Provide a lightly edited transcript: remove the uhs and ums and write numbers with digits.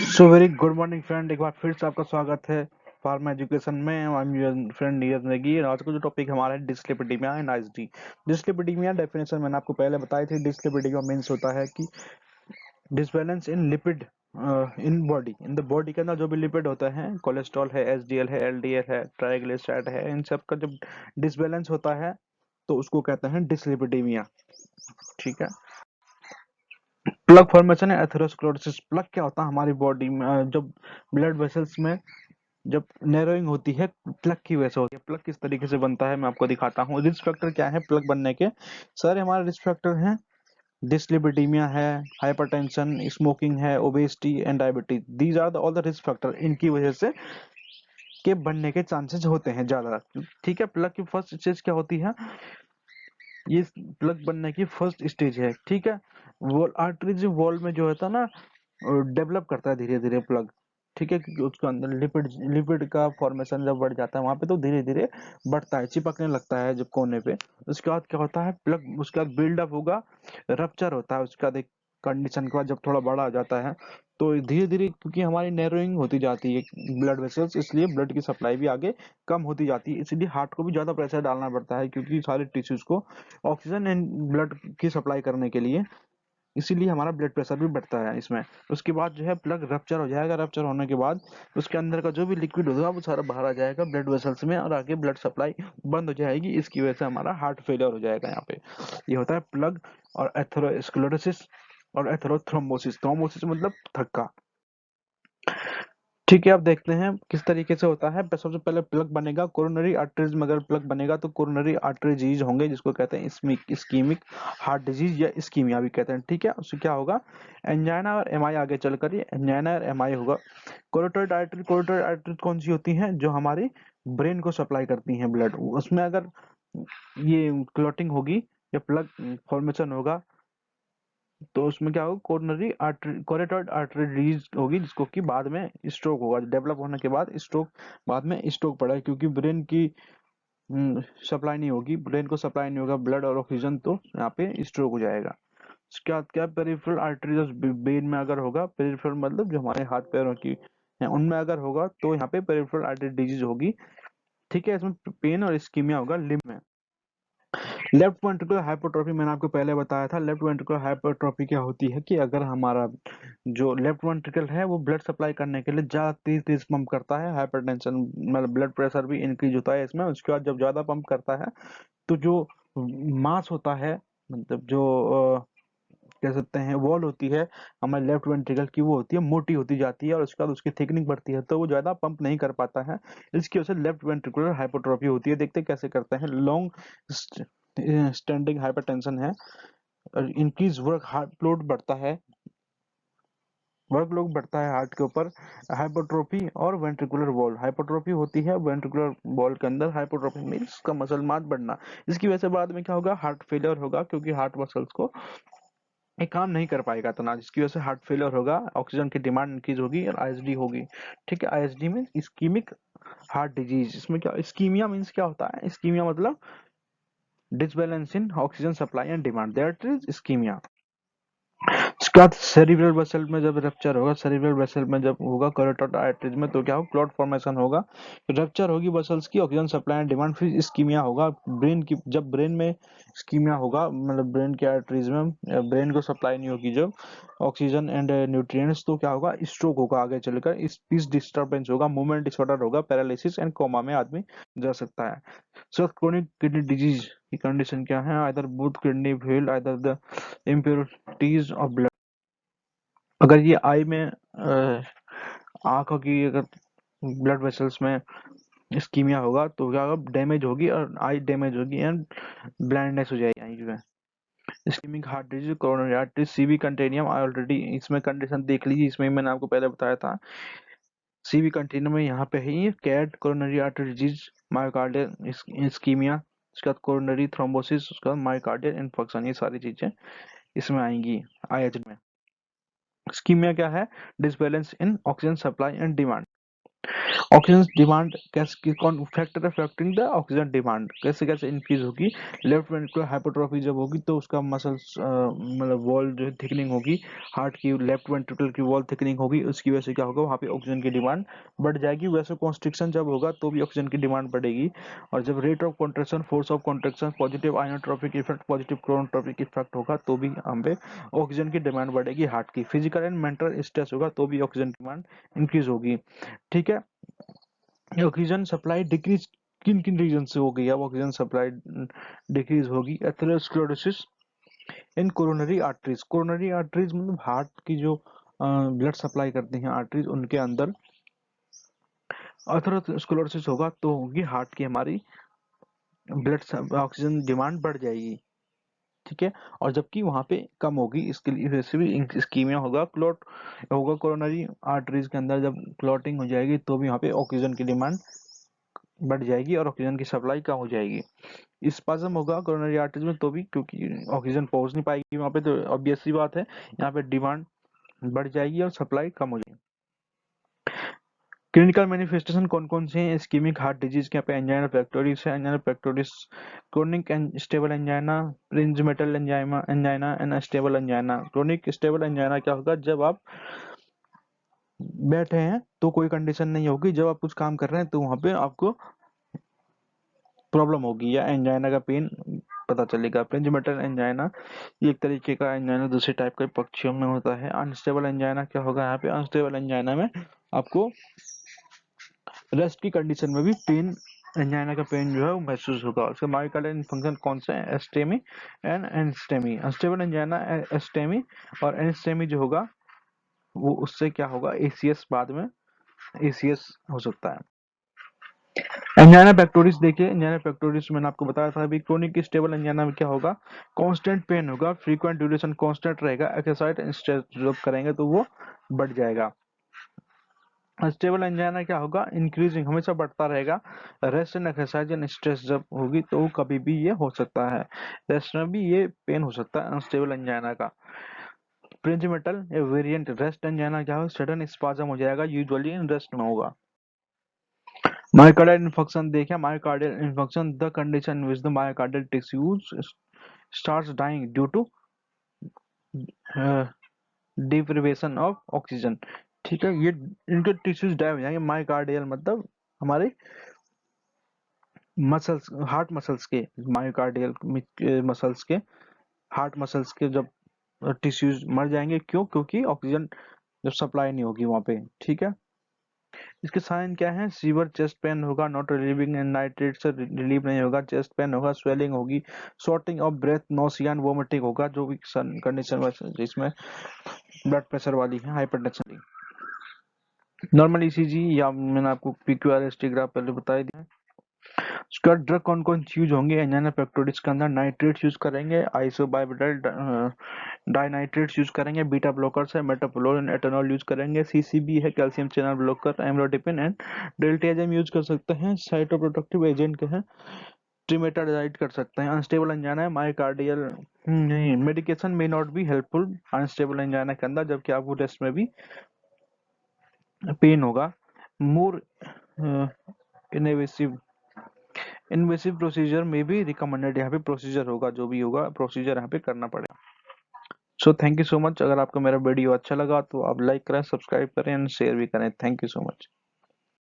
So very good morning friend, एक बार फिर से आपका स्वागत है फार्मा एजुकेशन में। I am your friend Neeraj Negi. आज का जो टॉपिक हमारा है डिस्लिपिडीमिया एंड आईएसडी। डिस्लिपिडीमिया डेफिनेशन मैंने आपको पहले बताई थी। डिस्लिपिडीमिया मीन्स होता है कि disbalance in lipid in body, in the body के अंदर जो भी लिपिड होता है, कोलेस्ट्रॉल है, एचडीएल है, एलडीएल है, ट्राइग्लिसराइड है, इन सब का जब डिसबैलेंस होता है तो उसको कहते हैं डिस्लिपिडीमिया। ठीक है। प्लग फॉर्मेशन है एथेरोस्क्लेरोसिस। प्लग क्या होता है हमारी बॉडी में, जब ब्लड वेसल्स में जब नैरोइंग होती है प्लग की वजह से होती है। प्लग किस तरीके से बनता है मैं आपको दिखाता हूँ। रिस्क फैक्टर क्या है प्लग बनने के? सर हमारे रिस्क फैक्टर हैं डिस्लिपिडीमिया है, हाइपरटेंशन, स्मोकिंग है, obesity and diabetes. These are all the risk factor. इनकी वजह से के बनने के चांसेस होते हैं ज्यादा। ठीक है। प्लग की फर्स्ट स्टेज क्या होती है? ये प्लग बनने की फर्स्ट स्टेज है। ठीक है। वॉल आर्टरीज वॉल में जो होता है ना, डेवलप करता है धीरे धीरे प्लग। ठीक है। क्योंकि उसके अंदर लिपिड लिपिड का फॉर्मेशन जब बढ़ जाता है वहां पे तो धीरे धीरे बढ़ता है, चिपकने लगता है जब कोने पे। उसके बाद क्या होता है प्लग उसके बाद बिल्डअप होगा, रप्चर होता है उसके बाद एक कंडीशन के बाद जब थोड़ा बड़ा हो जाता है तो धीरे धीरे, क्योंकि हमारी नैरोइंग होती जाती है ब्लड वेसल्स, इसलिए ब्लड की सप्लाई भी आगे कम होती जाती है। इसलिए हार्ट को भी ज्यादा प्रेशर डालना पड़ता है क्योंकि सारे टिश्यूज को ऑक्सीजन एंड ब्लड की सप्लाई करने के लिए, इसीलिए हमारा ब्लड प्रेशर भी बढ़ता है इसमें। उसके बाद जो है प्लग रप्चर हो जाएगा। रप्चर होने के बाद उसके अंदर का जो भी लिक्विड होगा वो सारा बाहर आ जाएगा ब्लड वेसल्स में और आगे ब्लड सप्लाई बंद हो जाएगी। इसकी वजह से हमारा हार्ट फेलियर हो जाएगा यहाँ पे। ये होता है प्लग और एथेरोस्क्लेरोसिस और एथेरोथ्रोम्बोसिस। थ्रोम्बोसिस मतलब थक्का। ठीक है। अब देखते हैं किस तरीके से होता है। सबसे पहले प्लग बनेगा कोरोनरी आर्टरीज में। अगर प्लग बनेगा तो कोरोनरी आर्टरी डिजीज होंगे जिसको कहते हैं इस्कीमिक हार्ट डिजीज या इस्कीमिया भी कहते हैं। ठीक है। उससे क्या होगा? एंजाइना और एमआई आगे चलकर ये एंजाइना और एमआई होगा। कोरोटोइड आर्टरी, कोरोटोइड आर्टरी कौन सी होती है? जो हमारी ब्रेन को सप्लाई करती है ब्लड। उसमें अगर ये क्लॉटिंग होगी या प्लग फॉर्मेशन होगा तो उसमें क्या होगा? कोरोनरी आर्टरी कोरोटॉइड आर्टरी डिजीज होगी जिसको कि बाद में स्ट्रोक होगा। डेवलप होने के बाद स्ट्रोक, बाद में स्ट्रोक पड़ा है क्योंकि ब्रेन की सप्लाई नहीं होगी, ब्रेन को सप्लाई नहीं होगा ब्लड और ऑक्सीजन, तो यहाँ पे स्ट्रोक हो जाएगा। उसके बाद क्या? पेरिफेरल आर्टरीज ब्रेन में अगर होगा, पेरिफेरल मतलब जो हमारे हाथ पैरों की है उनमें अगर होगा तो यहाँ पे पेरिफेरल आर्टरी डिजीज होगी। ठीक है। इसमें पेन और इस्कीमिया होगा लिम्ब में। लेफ्ट वेंट्रिकुलर हाइपरट्रॉफी मैंने आपको पहले बताया था। लेफ्ट वेंट्रिकुलर हाइपरट्रॉफी क्या होती है कि अगर हमारा जो लेफ्ट वेंट्रिकल है वो ब्लड सप्लाई करने के लिए ज्यादा तेज तेज पंप करता है, हाइपरटेंशन मतलब ब्लड प्रेशर भी इंक्रीज होता है इसमें। उसके बाद जब ज्यादा पंप करता है तो जो मास होता है, मतलब जो कह सकते हैं वॉल होती है हमारे लेफ्ट वेंट्रिकल की, वो होती है मोटी होती जाती है और उसके बाद उसकी थिकनिंग बढ़ती है तो वो ज्यादा पंप नहीं कर पाता है। इसकी वजह से लेफ्ट वेंट्रिकुलर हाइपरट्रॉफी होती है। देखते कैसे करते हैं। लॉन्ग स्टैंडिंग हाइपरटेंशन है, इंक्रीज वर्क हार्ट लोड बढ़ता है, वर्कलोड बढ़ता है हार्ट के ऊपर। हाइपरट्रोफी और वेंट्रिकुलर वॉल, हाइपरट्रोफी होती है वेंट्रिकुलर वॉल के अंदर। हाइपरट्रोफी मीन्स का मसल मास बढ़ना। इसकी वजह से बाद में क्या होगा? हार्ट फेलियर होगा क्योंकि हार्ट मसल्स को ये काम नहीं कर पाएगा इतना, जिसकी वजह से हार्ट फेलियर होगा, ऑक्सीजन की डिमांड इंक्रीज होगी और आईएसडी होगी। ठीक है। आईएसडी में इस्कीमिक हार्ट डिजीज। इसमें क्या इस्कीमिया मीन्स क्या होता है? इस्कीमिया मतलब disbalance in oxygen supply and demand, that is ischemia. उसके बाद सेरिब्रल वेसल में जब रप्चर होगा, सेरिब्रल वेसल में जब होगा कैरोटिड आर्टरीज में तो क्या होगा? क्लॉट फॉर्मेशन होगा, रप्चर होगी वेसल्स की, ऑक्सीजन सप्लाई एंड डिमांड, फिर इस्कीमिया होगा। ब्रेन की जब ब्रेन में इस्कीमिया होगा मतलब ब्रेन के आर्टरीज में ब्रेन को सप्लाई नहीं होगी जब ऑक्सीजन एंड न्यूट्रिएंट्स, तो क्या होगा? स्ट्रोक होगा आगे चलकर, स्पीच डिस्टर्बेंस होगा, मूवमेंट डिसऑर्डर होगा, पैरालिसिस एंड कोमा में आदमी जा सकता है। सो क्रोनिक किडनी डिजीज की कंडीशन क्या है? Either both kidney fail, either the impurities of blood. अगर ये आई में आंखों की अगर ब्लड वेसल्स में इस्कीमिया होगा तो क्या होगा? डैमेज होगी और आई डैमेज होगी एंड ब्लाइंडनेस हो जाएगी आई में। Ischemic heart disease, coronary artery, CV कंटेनियम ऑलरेडी इसमें कंडीशन देख लीजिए, इसमें मैंने आपको पहले बताया था। सीवी कंटेनियम में यहाँ पे है ये cat, coronary artery disease, myocardial ischemia, उसके बाद कोरोनरी थ्रोम्बोसिस, उसके बाद मायोकार्डियल इन्फेक्शन, ये सारी चीजें इसमें आएंगी आईएच में। इस्कीमिया क्या है? Disbalance in oxygen supply and demand. Oxygen demand कैसे, कौन factor affecting the oxygen demand, कैसे कैसे इंक्रीज होगी। लेफ्ट वेंट्रिकुलर हाइपरट्रॉफी जब होगी तो उसका मसल्स मतलब वॉल जो है थिकनिंग होगी, हार्ट की लेफ्ट वेंट्रिकल की वॉल थिकनिंग होगी, उसकी वजह से क्या होगा, वहाँ पे ऑक्सीजन की डिमांड बढ़ जाएगी। वैसे कॉन्स्ट्रिक्शन जब होगा तो भी ऑक्सीजन की डिमांड बढ़ेगी। और जब rate of contraction, force of contraction, positive inotropic effect, positive chronotropic effect होगा तो भी हम पे ऑक्सीजन की डिमांड बढ़ेगी हार्ट की। फिजिकल एंड मेंटल स्ट्रेस होगा तो भी ऑक्सीजन डिमांड इंक्रीज होगी। ठीक है, ऑक्सीजन सप्लाई डिक्रीज किन किन रीजन से हो गई। अब ऑक्सीजन सप्लाई डिक्रीज होगी एथेरोस्क्लेरोसिस इन कोरोनरी आर्टरीज। कोरोनरी आर्टरीज मतलब हार्ट की जो ब्लड सप्लाई करती हैं आर्टरीज, उनके अंदर एथेरोस्क्लेरोसिस होगा तो होगी हार्ट की हमारी ब्लड ऑक्सीजन डिमांड बढ़ जाएगी। ठीक है, और जबकि वहां पे कम होगी, इसके लिए वैसे भी इस्कीमिया होगा, क्लॉट होगा कोरोनरी आर्टरीज के अंदर, जब क्लॉटिंग हो जाएगी तो भी वहां पे ऑक्सीजन की डिमांड बढ़ जाएगी और ऑक्सीजन की सप्लाई कम हो जाएगी। स्पाज्म होगा कोरोनरी आर्टरीज में तो भी, क्योंकि ऑक्सीजन पहुंच नहीं पाएगी वहां पे, तो ऑब्वियस सी बात है यहाँ पे डिमांड बढ़ जाएगी और सप्लाई कम हो जाएगी। क्लिनिकल मैनिफेस्टेशन कौन कौन से हैं इस्कीमिक हार्ट डिजीज के? यहाँ पे एंजाइना पेक्टोरिस है, angina pectoris, chronic stable angina, Prinzmetal angina, angina and stable angina. Chronic stable angina क्या होगा, जब आप बैठे हैं तो कोई कंडीशन नहीं होगी, जब आप कुछ काम कर रहे हैं तो वहां पे आपको प्रॉब्लम होगी या एंजाइना का पेन पता चलेगा। प्रिंजमेटल एंजाइना ये एक तरीके का एंजाइना दूसरे टाइप के पक्षियों में होता है। अनस्टेबल एंजाइना क्या होगा, यहाँ पे अनस्टेबल एंजाइना में आपको रेस्ट की कंडीशन में भी पेन, एंजाइना का पेन जो है वो महसूस होगा। उसका मायोकार्डियल फंक्शन कौन सा है, एस्टेमी एंड एनस्टेमी। अनस्टेबल एंजाइना एस्टेमी और एनस्टेमी जो होगा वो उससे क्या होगा, एसीएस, बाद में एसीएस हो सकता है। एंजाइना पेक्टोरिस देखिए, एंजाइना पेक्टोरिस मैंने आपको बताया था अभी। क्रोनिक स्टेबल एंजाइना में क्या होगा, कांस्टेंट पेन होगा, फ्रीक्वेंट ड्यूरेशन कांस्टेंट रहेगा, एक्सरसाइज एंड स्ट्रेस जब करेंगे तो वो बढ़ जाएगा। स्टेबल एंजाइना क्या होगा, इंक्रीजिंग, हमेशा बढ़ता रहेगा। Rest and exercise and stress जब होगी तो कभी भी ये हो सकता है, रेस्ट में भी ये पेन हो सकता है अनस्टेबल एंजाइना का। प्रिंजिमेटल वेरिएंट रेस्ट एंजाइना क्या हो, सडन स्पाज्म हो जाएगा, यूजुअली रेस्ट में होगा। मायोकार्डियल इन्फेक्शन देखें, myocardial infection the condition in which the myocardial tissues starts dying due to deprivation of oxygen. ठीक है, ये इनके टिश्यूज डाई हो जाएंगे। मायोकार्डियल मतलब हमारे मसल्स, हार्ट मसल्स के, मायोकार्डियल मसल्स के, हार्ट मसल्स के जब टिश्यूज मर जाएंगे। क्यों, क्योंकि ऑक्सीजन जब सप्लाई नहीं होगी वहां पे। ठीक है, इसके साइन क्या है, सीवर चेस्ट पेन होगा, नॉट रिलीविंग एंड नाइट्रेट से रिलीव नहीं होगा, चेस्ट पेन होगा, स्वेलिंग होगी, shortness of breath, nausea and vomiting होगा, जो भी कंडीशन जिसमें ब्लड प्रेशर वाली है, हाइपरटेंशन। नॉर्मल ईसीजी या मैंने आपको पीक्यूआरएसटी ग्राफ पहले बताया दिया। उसका ड्रग कौन कौन सी यूज होंगे एंजाइना पेक्टोरिस के अंदर, नाइट्रेट्स यूज करेंगे, आइसोबाइब्यूटाइल डाइनाइट्रेट्स यूज करेंगे, बीटा ब्लॉकर्स है, मेटाप्रोलोल एटानॉल यूज करेंगे, सीसीबी है, calcium channel blocker, amlodipine and diltiazem use कर सकते हैं, साइटोप्रोटेक्टिव एजेंट के हैं, ट्रिमेटाडाइड कर सकते हैं। अनस्टेबल एंजाइना है, मायोकार्डियल नहीं, medication may not be helpful unstable angina के अंदर, जबकि आपको टेस्ट में भी पेन होगा। मोर इनवेसिव इन्वेसिव प्रोसीजर में भी रिकमेंडेड, यहाँ पे प्रोसीजर होगा, जो भी होगा प्रोसीजर यहाँ पे करना पड़ेगा। So thank you so much. अगर आपको मेरा वीडियो अच्छा लगा तो आप लाइक करें, सब्सक्राइब करें एंड शेयर भी करें। Thank you so much.